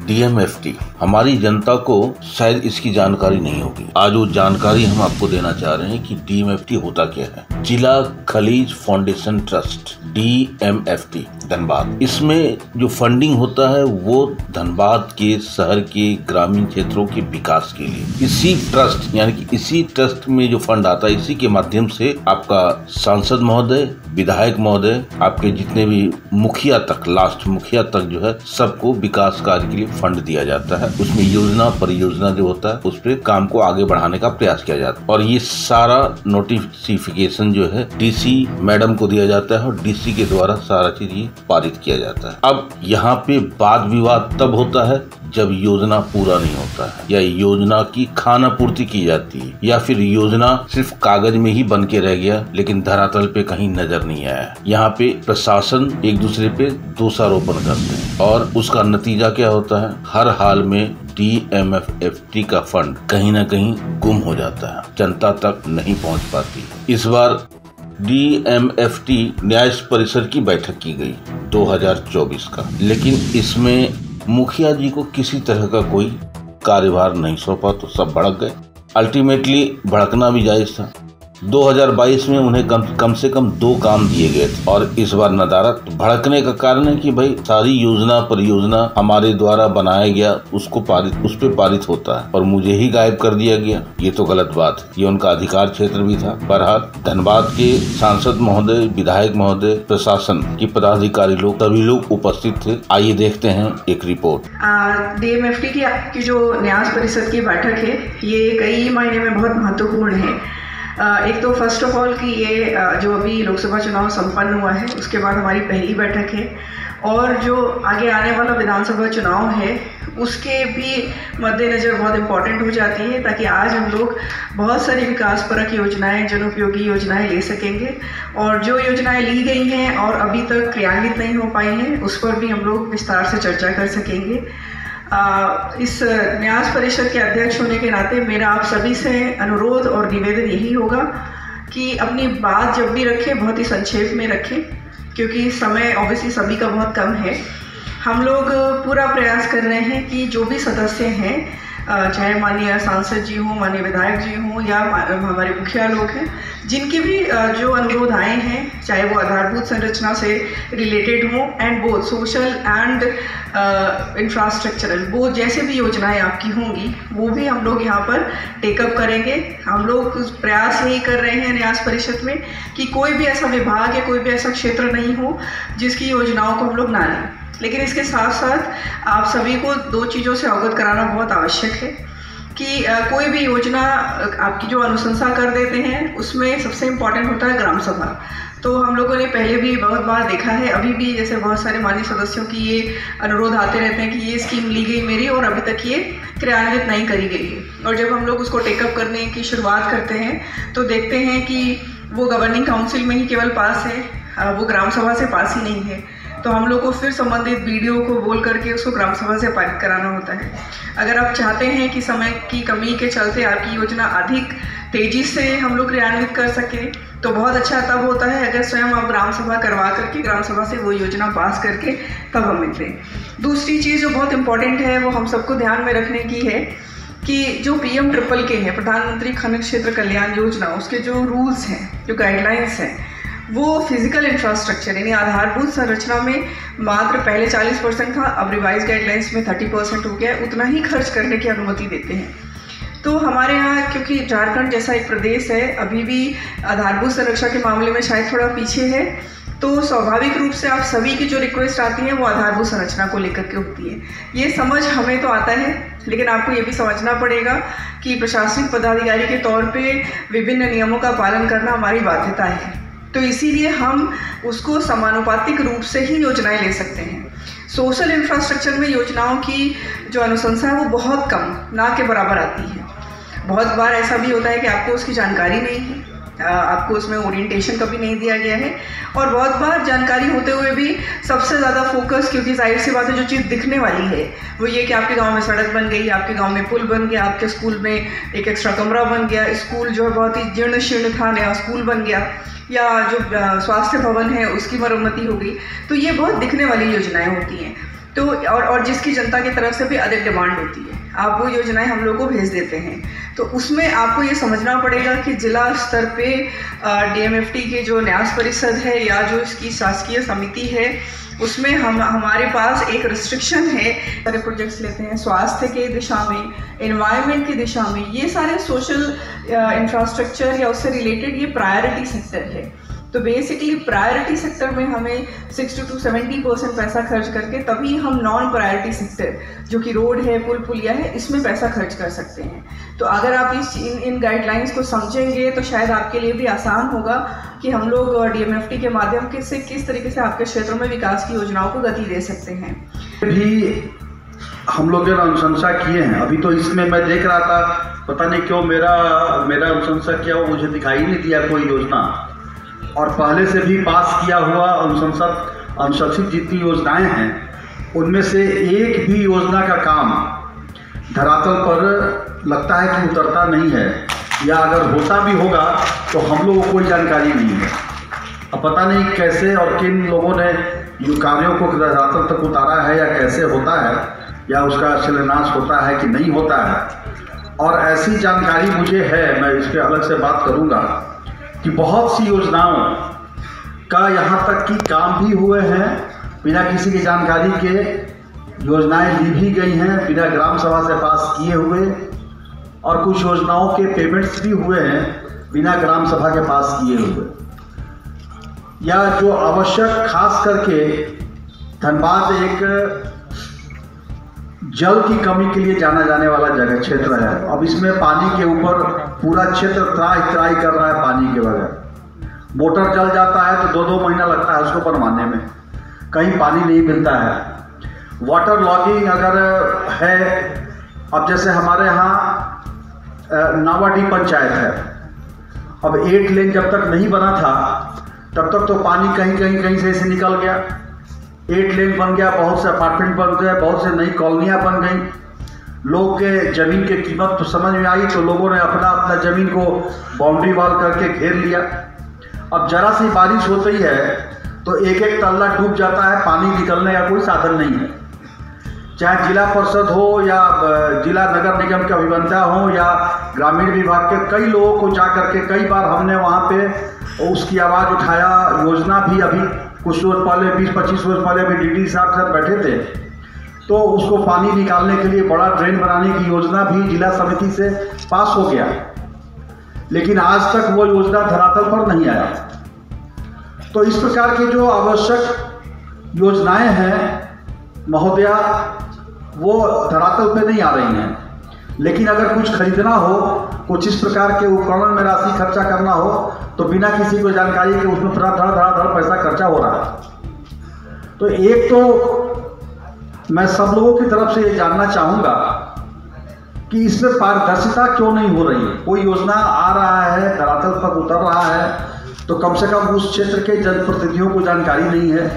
DMFT हमारी जनता को शायद इसकी जानकारी नहीं होगी। आज वो जानकारी हम आपको देना चाह रहे हैं कि DMFT होता क्या है। जिला खलीज फाउंडेशन ट्रस्ट DMFT धनबाद, इसमें जो फंडिंग होता है वो धनबाद के शहर के ग्रामीण क्षेत्रों के विकास के लिए इसी ट्रस्ट यानी कि इसी ट्रस्ट में जो फंड आता है, इसी के माध्यम से आपका सांसद महोदय, विधायक महोदय, आपके जितने भी मुखिया तक, लास्ट मुखिया तक जो है, सबको विकास कार्य के लिए फंड दिया जाता है। उसमें योजना परियोजना जो होता है उस पर काम को आगे बढ़ाने का प्रयास किया जाता है और ये सारा नोटिफिकेशन जो है DC मैडम को दिया जाता है और DC के द्वारा सारा चीज ये पारित किया जाता है। अब यहाँ पे वाद विवाद तब होता है जब योजना पूरा नहीं होता है या योजना की खानापूर्ति की जाती है या फिर योजना सिर्फ कागज में ही बन के रह गया लेकिन धरातल पे कहीं नजर नहीं आया। यहाँ पे प्रशासन एक दूसरे पे दोषारोपण करते हैं और उसका नतीजा क्या होता है, हर हाल में DMFT का फंड कहीं न कहीं गुम हो जाता है, जनता तक नहीं पहुँच पाती। इस बार DMFT न्याय परिषद की बैठक की गई 2024 का, लेकिन इसमें मुखिया जी को किसी तरह का कोई कार्यभार नहीं सौंपा तो सब भड़क गए। अल्टीमेटली भड़कना भी जायज था। 2022 में उन्हें कम से कम 2 काम दिए गए थे और इस बार नदारत। भड़कने का कारण है कि भाई सारी योजना परियोजना हमारे द्वारा बनाया गया उस पे पारित होता है और मुझे ही गायब कर दिया गया। ये तो गलत बात है, ये उनका अधिकार क्षेत्र भी था। बहरहाल धनबाद के सांसद महोदय, विधायक महोदय, प्रशासन के पदाधिकारी लोग, सभी लोग उपस्थित थे। आइए देखते हैं एक रिपोर्ट। DMFT की जो न्यास परिषद की बैठक है ये कई मायने में बहुत महत्वपूर्ण है। एक तो फर्स्ट ऑफ ऑल कि ये जो अभी लोकसभा चुनाव संपन्न हुआ है उसके बाद हमारी पहली बैठक है और जो आगे आने वाला विधानसभा चुनाव है उसके भी मद्देनज़र बहुत इम्पॉर्टेंट हो जाती है, ताकि आज हम लोग बहुत सारी विकासपरक योजनाएं, जनोपयोगी योजनाएं ले सकेंगे और जो योजनाएं ली गई हैं और अभी तक क्रियान्वित नहीं हो पाई हैं उस पर भी हम लोग विस्तार से चर्चा कर सकेंगे। इस न्यास परिषद के अध्यक्ष होने के नाते मेरा आप सभी से अनुरोध और निवेदन यही होगा कि अपनी बात जब भी रखें बहुत ही संक्षेप में रखें, क्योंकि समय ऑब्वियसली सभी का बहुत कम है। हम लोग पूरा प्रयास कर रहे हैं कि जो भी सदस्य हैं, चाहे माननीय सांसद जी हों, माननीय विधायक जी हों या हमारे मुखिया लोग हैं, जिनके भी जो अनुरोध आए हैं, चाहे वो आधारभूत संरचना से रिलेटेड हों and both social and infrastructural, वो जैसे भी योजनाएं आपकी होंगी वो भी हम लोग यहाँ पर टेकअप करेंगे। हम लोग प्रयास यही कर रहे हैं न्यास परिषद में कि कोई भी ऐसा विभाग या कोई भी ऐसा क्षेत्र नहीं हो जिसकी योजनाओं को हम लोग ना लें। लेकिन इसके साथ साथ आप सभी को 2 चीज़ों से अवगत कराना बहुत आवश्यक है कि कोई भी योजना आपकी जो अनुशंसा कर देते हैं उसमें सबसे इम्पॉर्टेंट होता है ग्राम सभा। तो हम लोगों ने पहले भी बहुत बार देखा है, अभी भी जैसे बहुत सारे माननीय सदस्यों की ये अनुरोध आते रहते हैं कि ये स्कीम ली गई मेरी और अभी तक ये क्रियान्वित नहीं करी गई है, और जब हम लोग उसको टेकअप करने की शुरुआत करते हैं तो देखते हैं कि वो गवर्निंग काउंसिल में ही केवल पास है, वो ग्राम सभा से पास ही नहीं है। तो हम लोग को फिर संबंधित BDO को बोल करके उसको ग्राम सभा से पारित कराना होता है। अगर आप चाहते हैं कि समय की कमी के चलते आपकी योजना अधिक तेजी से हम लोग क्रियान्वित कर सकें तो बहुत अच्छा तब होता है अगर स्वयं आप ग्राम सभा करवा करके ग्राम सभा से वो योजना पास करके तब हमें दें। दूसरी चीज़ जो बहुत इम्पॉर्टेंट है वो हम सबको ध्यान में रखने की है कि जो PM-KK है, प्रधानमंत्री खनिज क्षेत्र कल्याण योजना, उसके जो रूल्स हैं, जो गाइडलाइंस हैं, वो फिजिकल इंफ्रास्ट्रक्चर यानी आधारभूत संरचना में मात्र पहले 40% था, अब रिवाइज गाइडलाइंस में 30% हो गया, उतना ही खर्च करने की अनुमति देते हैं। तो हमारे यहाँ क्योंकि झारखंड जैसा एक प्रदेश है अभी भी आधारभूत संरचना के मामले में शायद थोड़ा पीछे है, तो स्वाभाविक रूप से आप सभी की जो रिक्वेस्ट आती है वो आधारभूत संरचना को लेकर के होती है। ये समझ हमें तो आता है, लेकिन आपको ये भी समझना पड़ेगा कि प्रशासनिक पदाधिकारी के तौर पे विभिन्न नियमों का पालन करना हमारी बाध्यता है। तो इसीलिए हम उसको समानुपातिक रूप से ही योजनाएं ले सकते हैं। सोशल इंफ्रास्ट्रक्चर में योजनाओं की जो अनुशंसा है वो बहुत कम, ना के बराबर आती है। बहुत बार ऐसा भी होता है कि आपको उसकी जानकारी नहीं है, आपको उसमें ओरिएंटेशन कभी नहीं दिया गया है, और बहुत बार जानकारी होते हुए भी सबसे ज़्यादा फोकस, क्योंकि जाहिर सी बात है जो चीज़ दिखने वाली है वो ये कि आपके गांव में सड़क बन गई, आपके गांव में पुल बन गया, आपके स्कूल में एक एक्स्ट्रा कमरा बन गया, स्कूल जो है बहुत ही जीर्ण शीर्ण था नया स्कूल बन गया, या जो स्वास्थ्य भवन है उसकी मरम्मती हो गई। तो ये बहुत दिखने वाली योजनाएं होती हैं। तो और जिसकी जनता की तरफ से भी अधिक डिमांड होती है, आप वो योजनाएं हम लोग को भेज देते हैं। तो उसमें आपको ये समझना पड़ेगा कि जिला स्तर पे DMFT के जो न्यास परिषद है या जो इसकी शासकीय समिति है, उसमें हमारे पास एक रिस्ट्रिक्शन है। सारे प्रोजेक्ट्स लेते हैं स्वास्थ्य के दिशा में, एनवायरनमेंट की दिशा में, ये सारे सोशल इंफ्रास्ट्रक्चर या उससे रिलेटेड ये प्रायोरिटी सेक्टर है। तो बेसिकली प्रायोरिटी सेक्टर में हमें 60 to 70% पैसा खर्च करके तभी हम नॉन प्रायोरिटी सेक्टर जो कि रोड है, पुल पुलिया है, इसमें पैसा खर्च कर सकते हैं। तो अगर आप इन गाइडलाइंस को समझेंगे तो शायद आपके लिए भी आसान होगा कि हम लोग DMFT के माध्यम से किस तरीके से आपके क्षेत्रों में विकास की योजनाओं को गति दे सकते हैं। भी हम लोग जो अनुशंसा किए हैं, अभी तो इसमें मैं देख रहा था, पता नहीं क्यों मेरा अनुशंसा किया वो मुझे दिखाई नहीं दिया कोई योजना, और पहले से भी पास किया हुआ अनुशंसित जितनी योजनाएं हैं उनमें से एक भी योजना का काम धरातल पर लगता है कि उतरता नहीं है, या अगर होता भी होगा तो हम लोगों को कोई जानकारी नहीं है। अब पता नहीं कैसे और किन लोगों ने ये कार्यों को धरातल तक उतारा है, या कैसे होता है, या उसका शिलान्यास होता है कि नहीं होता है। और ऐसी जानकारी मुझे है, मैं इस पर अलग से बात करूँगा, कि बहुत सी योजनाओं का यहाँ तक कि काम भी हुए हैं बिना किसी की जानकारी के, योजनाएं ली भी गई हैं बिना ग्राम सभा से पास किए हुए, और कुछ योजनाओं के पेमेंट्स भी हुए हैं बिना ग्राम सभा के पास किए हुए। या जो आवश्यक, खास करके धनबाद एक जल की कमी के लिए जाना जाने वाला जगह क्षेत्र है। अब इसमें पानी के ऊपर पूरा क्षेत्र त्राही कर रहा है पानी के बगैर। मोटर जल जाता है तो 2-2 महीना लगता है उसको बनवाने में, कहीं पानी नहीं मिलता है। वाटर लॉगिंग अगर है, अब जैसे हमारे यहाँ नावाडी पंचायत है, अब 8 लेन जब तक नहीं बना था तब तक तो पानी कहीं से ऐसे निकल गया। 8 लेन बन गया, बहुत से अपार्टमेंट बन गए, बहुत से नई कॉलोनियाँ बन गई, लोग के ज़मीन की कीमत तो समझ में आई तो लोगों ने अपना ज़मीन को बाउंड्री वॉल करके घेर लिया। अब जरा सी बारिश होती है तो एक तल्ला डूब जाता है, पानी निकलने का कोई साधन नहीं है। चाहे जिला परिषद हो या जिला नगर निगम के अभियंता हो या ग्रामीण विभाग के कई लोगों को जा करके कई बार हमने वहाँ पे उसकी आवाज़ उठाया। योजना भी अभी कुछ रोज पहले 20-25 रोज पहले अभी DD साहब साथ बैठे थे, तो उसको पानी निकालने के लिए बड़ा ड्रेन बनाने की योजना भी जिला समिति से पास हो गया, लेकिन आज तक वो योजना धरातल पर नहीं आया। तो इस प्रकार की जो आवश्यक योजनाएं हैं महोदया, वो धरातल पे नहीं आ रही हैं। लेकिन अगर कुछ खरीदना हो, कुछ इस प्रकार के उपकरण में राशि खर्चा करना हो, तो बिना किसी को जानकारी के उसमें धड़ पैसा खर्चा हो रहा है। तो एक तो मैं सब लोगों की तरफ से ये जानना चाहूँगा कि इसमें पारदर्शिता क्यों नहीं हो रही है। कोई योजना आ रहा है, धरातल पर उतर रहा है, तो कम से कम उस क्षेत्र के जनप्रतिनिधियों को जानकारी नहीं है।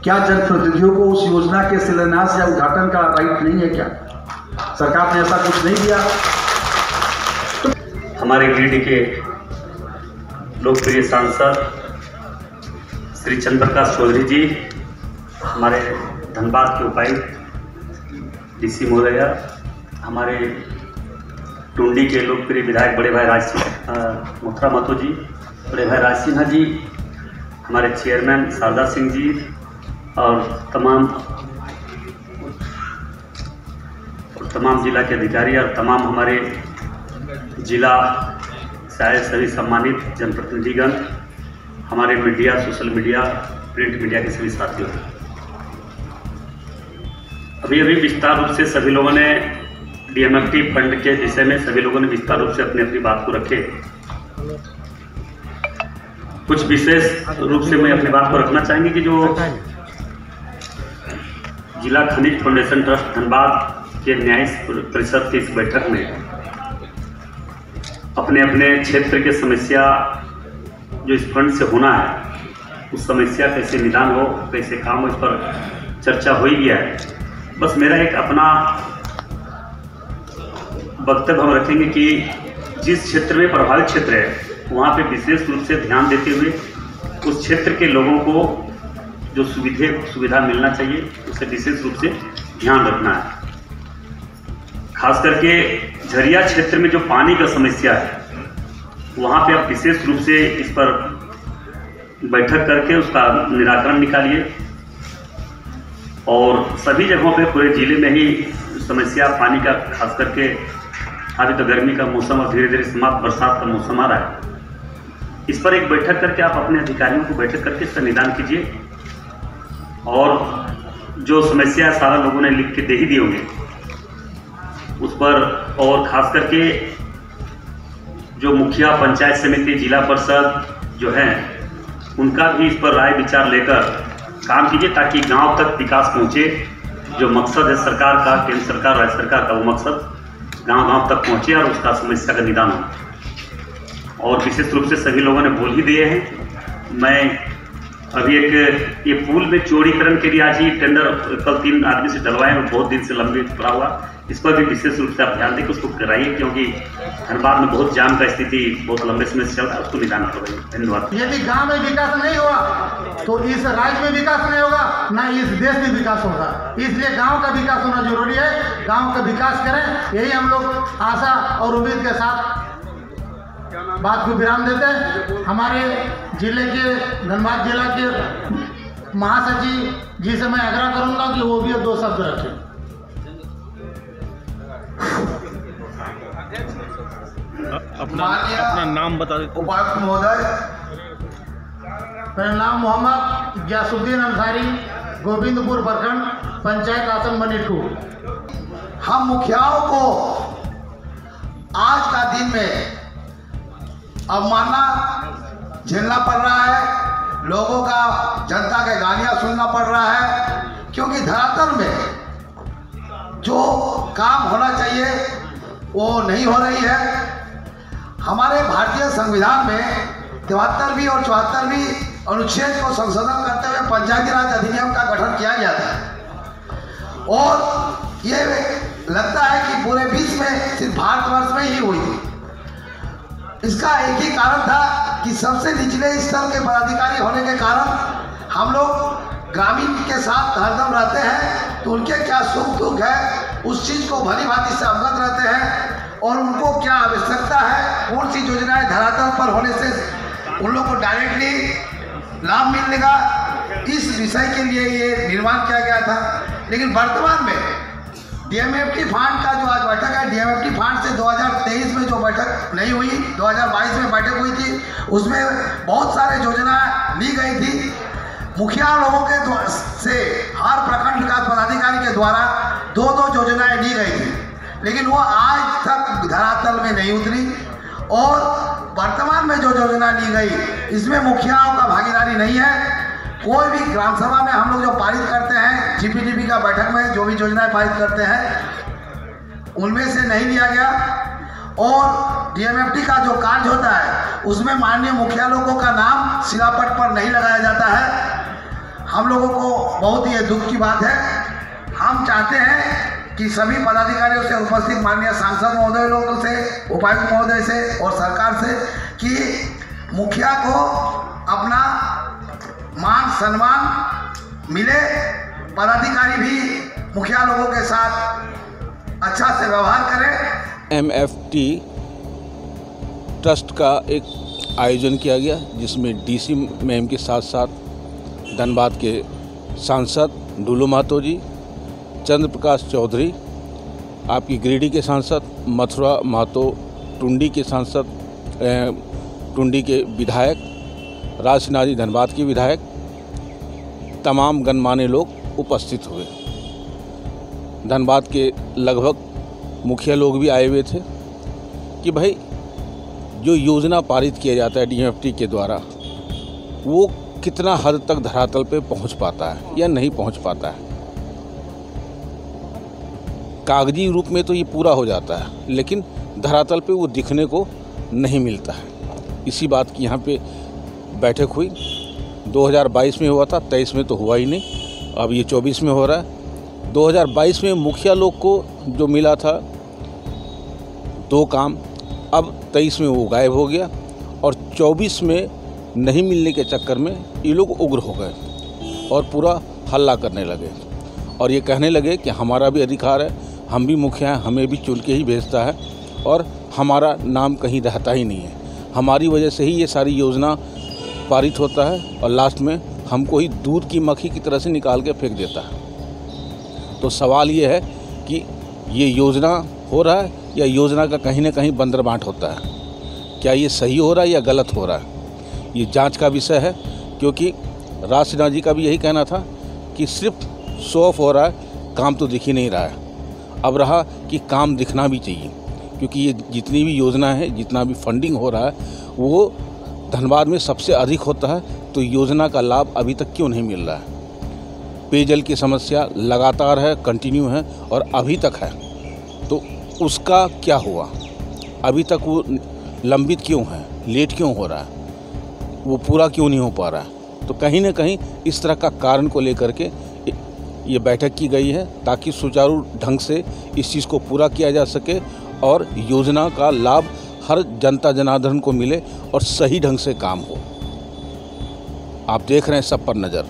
क्या जनप्रतिनिधियों को उस योजना के शिलान्यास या उद्घाटन का राइट नहीं है? क्या सरकार ने ऐसा कुछ नहीं दिया? हमारे गिरिडीह के लोकप्रिय सांसद श्री चंद्र प्रकाश चौधरी जी, हमारे धनबाद के उपायुक्त DC महोदया, हमारे टुंडी के लोकप्रिय विधायक बड़े भाई मोथरा महतो जी, बड़े भाई राज सिन्हा जी, हमारे चेयरमैन शारदा सिंह जी, और तमाम जिला के अधिकारी और तमाम हमारे जिला शायद सभी सम्मानित जनप्रतिनिधिगण, हमारे media, social media, print media के सभी साथियों, अभी विस्तार रूप से सभी लोगों ने DMFT फंड के विषय में सभी लोगों ने विस्तार रूप से अपनी अपनी बात को रखे। कुछ विशेष रूप से मैं अपनी बात को रखना चाहेंगे कि जो जिला खनिज फाउंडेशन ट्रस्ट धनबाद के न्यायिक परिषद की इस बैठक में अपने अपने क्षेत्र के समस्या जो इस फंड से होना है, उस समस्या कैसे निदान हो, कैसे काम हो, इस पर चर्चा हो ही गया है। बस मेरा एक अपना वक्तव्य हम रखेंगे कि जिस क्षेत्र में प्रभावित क्षेत्र है वहाँ पे विशेष रूप से ध्यान देते हुए उस क्षेत्र के लोगों को जो सुविधा मिलना चाहिए उसे विशेष रूप से ध्यान रखना है। खास करके झरिया क्षेत्र में जो पानी का समस्या है वहाँ पे आप विशेष रूप से इस पर बैठक करके उसका निराकरण निकालिए और सभी जगहों पे पूरे जिले में ही समस्या पानी का, खास करके अभी तो गर्मी का मौसम और धीरे धीरे समाप्त बरसात का मौसम आ रहा है, इस पर एक बैठक करके आप अपने अधिकारियों को बैठक करके इसका निदान कीजिए और जो समस्या सारा लोगों ने लिख के दे ही दिए होंगे उस पर, और खास करके जो मुखिया, पंचायत समिति, जिला परिषद जो हैं उनका भी इस पर राय विचार लेकर काम कीजिए ताकि गांव तक विकास पहुंचे। जो मकसद है सरकार का, केंद्र सरकार, राज्य सरकार का, वो मकसद गांव-गांव तक पहुंचे और उसका समस्या का निदान हो। और विशेष रूप से सभी लोगों ने बोल ही दिए हैं। मैं अभी एक ये पुल में चौड़ीकरण के लिए आज ही टेंडर कल 3 आदमी से डलवाए हैं, बहुत दिन से लंबे पड़ा हुआ, इस पर भी विशेष रूप से आप ध्यान दें कि उसको कराइए, क्योंकि धनबाद में बहुत जाम का स्थिति बहुत लंबे समय से चल रहा है, उसको निदान करवाइए। धन्यवाद। यदि गांव में विकास नहीं हुआ तो इस राज्य में विकास नहीं होगा, ना इस देश में विकास होगा। इसलिए गांव का विकास होना जरूरी है। गांव का विकास करें, यही हम लोग आशा और उम्मीद के साथ बात को विराम देते हैं। हमारे जिले के, धनबाद जिला के महासचिव जी से मैं आग्रह करूंगा कि वो भी 2 शब्द रखें। अपना नाम बता दें। उपायुक्त महोदय, मेरा नाम मोहम्मद गयासुद्दीन अंसारी, गोविंदपुर प्रखंड, पंचायत आसन बनी 2। हम मुखियाओं को आज का दिन में अवमानना झेलना पड़ रहा है, लोगों का, जनता के गालियां सुनना पड़ रहा है, क्योंकि धरातल में जो काम होना चाहिए वो नहीं हो रही है। हमारे भारतीय संविधान में 73वीं और 74वीं अनुच्छेद को संशोधन करते हुए पंचायती राज अधिनियम का गठन किया गया था और ये लगता है कि पूरे विश्व में सिर्फ भारतवर्ष में ही हुई थी। इसका एक ही कारण था कि सबसे निचले स्तर के पदाधिकारी होने के कारण हम लोग ग्रामीण के साथ हरदम रहते हैं, तो उनके क्या सुख दुख है उस चीज़ को भली भांति से अवगत रहते हैं और उनको क्या आवश्यकता है, कौन सी योजनाएं धरातल पर होने से उन लोग को डायरेक्टली लाभ मिलेगा, इस विषय के लिए ये निर्माण किया गया था। लेकिन वर्तमान में डीएमएफटी फंड का जो आज बैठक है, डीएमएफटी फंड से 2023 में जो बैठक नहीं हुई, 2022 में बैठक हुई थी, उसमें बहुत सारे योजना ली गई थी। मुखिया लोगों के से हर प्रखंड का पदाधिकारी के द्वारा 2-2 योजनाएं ली गई थी, लेकिन वो आज तक धरातल में नहीं उतरी। और वर्तमान में जो योजना ली गई इसमें मुखियाओं का भागीदारी नहीं है। कोई भी ग्राम सभा में हम लोग जो पारित करते हैं, जीपीडीपी का बैठक में जो भी योजनाएं पारित करते हैं उनमें से नहीं लिया गया। और डीएमएफटी का जो कार्य होता है उसमें माननीय मुखिया लोगों का नाम शिलापट पर नहीं लगाया जाता है। हम लोगों को बहुत ही दुख की बात है। हम चाहते हैं कि सभी पदाधिकारियों से, उपस्थित माननीय सांसद महोदय लोगों से, उपायुक्त महोदय से और सरकार से कि मुखिया को अपना मान सम्मान मिले, पदाधिकारी भी मुखिया लोगों के साथ अच्छा से व्यवहार करें। एमएफटी ट्रस्ट का एक आयोजन किया गया जिसमें डीसी मैम के साथ साथ धनबाद के सांसद डुलू महतो जी, चंद्र प्रकाश चौधरी, आपकी गिरिडीह के सांसद मथुरा महतो, टुंडी के सांसद, टुंडी के विधायक, राज सिन्हा जी धनबाद के विधायक, तमाम गणमान्य लोग उपस्थित हुए। धनबाद के लगभग मुखिया लोग भी आए हुए थे कि भाई जो योजना पारित किया जाता है डीएमएफटी के द्वारा वो कितना हद तक धरातल पे पहुंच पाता है या नहीं पहुंच पाता है। कागजी रूप में तो ये पूरा हो जाता है लेकिन धरातल पे वो दिखने को नहीं मिलता है। इसी बात की यहाँ पे बैठक हुई। 2022 में हुआ था, 23 में तो हुआ ही नहीं, अब ये 24 में हो रहा है। 2022 में मुखिया लोग को जो मिला था 2 काम, अब 23 में वो गायब हो गया और 24 में नहीं मिलने के चक्कर में ये लोग उग्र हो गए। और पूरा हल्ला करने लगे और ये कहने लगे कि हमारा भी अधिकार है, हम भी मुखिया हैं, हमें भी चुन के ही भेजता है और हमारा नाम कहीं रहता ही नहीं है, हमारी वजह से ही ये सारी योजना पारित होता है और लास्ट में हमको ही दूध की मक्खी की तरह से निकाल के फेंक देता है। तो सवाल ये है कि ये योजना हो रहा है या योजना का कहीं ना कहीं बंदरबांट होता है, क्या ये सही हो रहा है या गलत हो रहा है, ये जांच का विषय है। क्योंकि राज सिन्हा जी का भी यही कहना था कि सिर्फ शो ऑफ हो रहा है, काम तो दिख ही नहीं रहा है। अब रहा कि काम दिखना भी चाहिए, क्योंकि ये जितनी भी योजना है, जितना भी फंडिंग हो रहा है वो धनबाद में सबसे अधिक होता है, तो योजना का लाभ अभी तक क्यों नहीं मिल रहा है। पेयजल की समस्या लगातार है, कंटिन्यू है और अभी तक है, तो उसका क्या हुआ, अभी तक वो लंबित क्यों है, लेट क्यों हो रहा है, वो पूरा क्यों नहीं हो पा रहा है। तो कहीं ना कहीं इस तरह का कारण को लेकर के ये बैठक की गई है, ताकि सुचारू ढंग से इस चीज़ को पूरा किया जा सके और योजना का लाभ हर जनता जनार्दन को मिले और सही ढंग से काम हो। आप देख रहे हैं सब पर नज़र।